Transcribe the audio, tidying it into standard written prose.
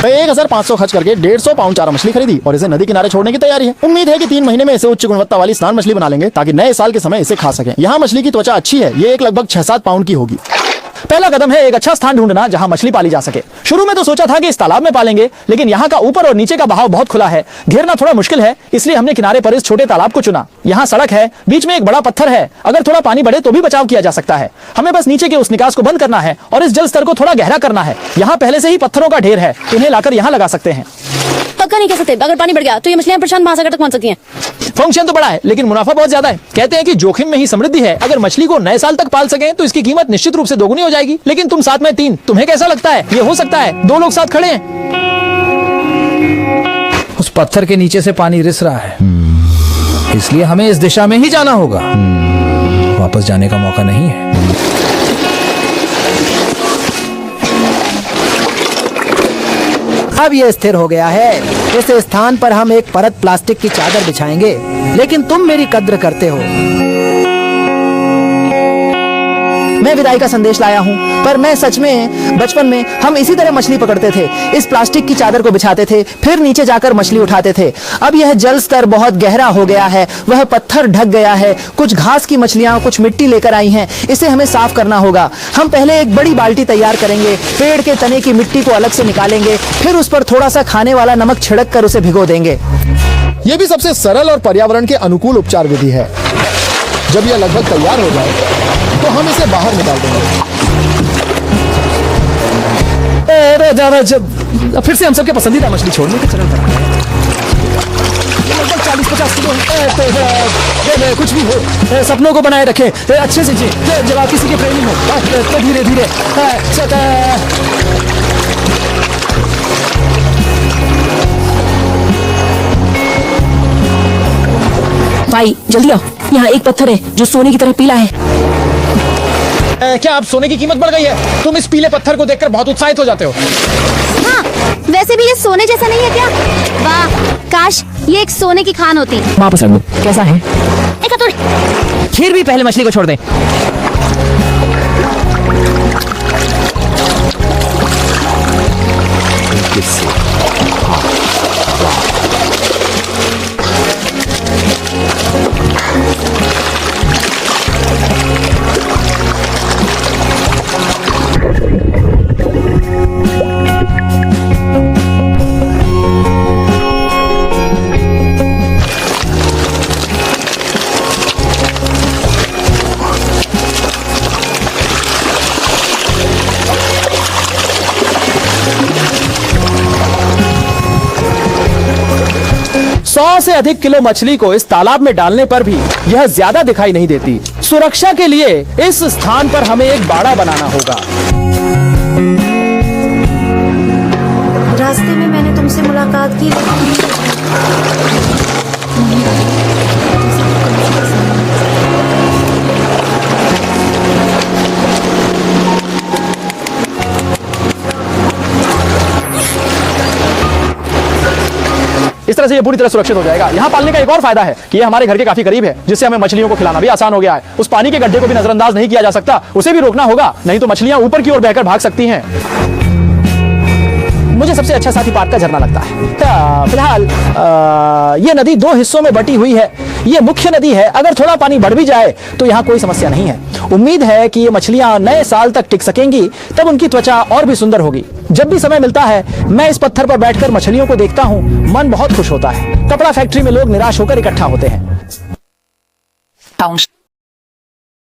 तो 1500 खर्च करके 150 पाउंड चारा मछली खरीदी और इसे नदी किनारे छोड़ने की तैयारी है। उम्मीद है कि 3 महीने में इसे उच्च गुणवत्ता वाली स्नान मछली बना लेंगे ताकि नए साल के समय इसे खा सकें। यहाँ मछली की त्वचा अच्छी है, ये एक लगभग 6-7 पाउंड की होगी। पहला कदम है एक अच्छा स्थान ढूंढना जहां मछली पाली जा सके। शुरू में तो सोचा था कि इस तालाब में पालेंगे, लेकिन यहाँ का ऊपर और नीचे का बहाव बहुत खुला है, घेरना थोड़ा मुश्किल है, इसलिए हमने किनारे पर इस छोटे तालाब को चुना। यहाँ सड़क है, बीच में एक बड़ा पत्थर है, अगर थोड़ा पानी बढ़े तो भी बचाव किया जा सकता है। हमें बस नीचे के उस निकास को बंद करना है और इस जल स्तर को थोड़ा गहरा करना है। यहाँ पहले से ही पत्थरों का ढेर है, इन्हें लाकर यहाँ लगा सकते हैं। पक्का नहीं कह सकते, अगर पानी बढ़ गया तो ये मछलियां प्रशांत महासागर तक पहुंच सकती हैं। फंक्शन तो बड़ा है लेकिन मुनाफा बहुत ज्यादा है। कहते हैं कि जोखिम में ही समृद्धि है। अगर मछली को नए साल तक पाल सकें तो इसकी कीमत निश्चित रूप से दोगुनी हो जाएगी। लेकिन तुम साथ में 3, तुम्हें कैसा लगता है? ये हो सकता है 2 लोग साथ खड़े हैं। उस पत्थर के नीचे से पानी रिस रहा है, इसलिए हमें इस दिशा में ही जाना होगा। वापस जाने का मौका नहीं है। अब ये स्थिर हो गया है। इस स्थान पर हम एक परत प्लास्टिक की चादर बिछाएंगे, लेकिन तुम मेरी कद्र करते हो। मैं विदाई का संदेश लाया हूँ, पर मैं सच में बचपन में हम इसी तरह मछली पकड़ते थे। इस प्लास्टिक की चादर को बिछाते थे, फिर नीचे जाकर मछली उठाते थे। अब यह जल स्तर बहुत गहरा हो गया है, वह पत्थर ढक गया है। कुछ घास की मछलियाँ, कुछ मिट्टी लेकर आई हैं, इसे हमें साफ करना होगा। हम पहले एक बड़ी बाल्टी तैयार करेंगे, पेड़ के तने की मिट्टी को अलग से निकालेंगे, फिर उस पर थोड़ा सा खाने वाला नमक छिड़क कर उसे भिगो देंगे। यह भी सबसे सरल और पर्यावरण के अनुकूल उपचार विधि है। जब यह लगभग तैयार हो जाए तो हम इसे बाहर निकाल देंगे। जब फिर से हम सबके पसंदीदा मछली छोड़ने के चरण पर लगभग 40-50 किलो। कुछ भी हो, सपनों को बनाए रखे, अच्छे से जी। जब आप किसी के प्रेमी हो तो धीरे धीरे। भाई जल्दी आओ, यहाँ एक पत्थर है जो सोने की तरह पीला है। क्या अब सोने की कीमत बढ़ गई है? तुम इस पीले पत्थर को देखकर बहुत उत्साहित हो जाते हो। हाँ, वैसे भी ये सोने जैसा नहीं है क्या? वाह, काश ये एक सोने की खान होती। वापस रख दो। कैसा है? एक हथौड़ी। फिर भी पहले मछली को छोड़ दें। से अधिक किलो मछली को इस तालाब में डालने पर भी यह ज्यादा दिखाई नहीं देती। सुरक्षा के लिए इस स्थान पर हमें एक बाड़ा बनाना होगा। रास्ते में मैंने तुमसे मुलाकात की। इस तरह से ये पूरी तरह सुरक्षित हो जाएगा। यहाँ पालने का एक और फायदा है कि ये हमारे घर के काफी करीब है, जिससे हमें मछलियों को खिलाना भी आसान हो गया है। उस पानी के गड्ढे को भी नजरअंदाज नहीं किया जा सकता, उसे भी रोकना होगा, नहीं तो मछलियां ऊपर की ओर बहकर भाग सकती हैं। मुझे सबसे अच्छा साथी पार्क का झरना लगता है। फिलहाल ये नदी 2 हिस्सों में बटी हुई है। ये मुख्य नदी है, अगर थोड़ा पानी बढ़ भी जाए तो यहाँ कोई समस्या नहीं है। उम्मीद है कि ये मछलियां नए साल तक टिक सकेंगी, तब उनकी त्वचा और भी सुंदर होगी। जब भी समय मिलता है मैं इस पत्थर पर बैठकर मछलियों को देखता हूँ, मन बहुत खुश होता है। कपड़ा फैक्ट्री में लोग निराश होकर इकट्ठा होते हैं।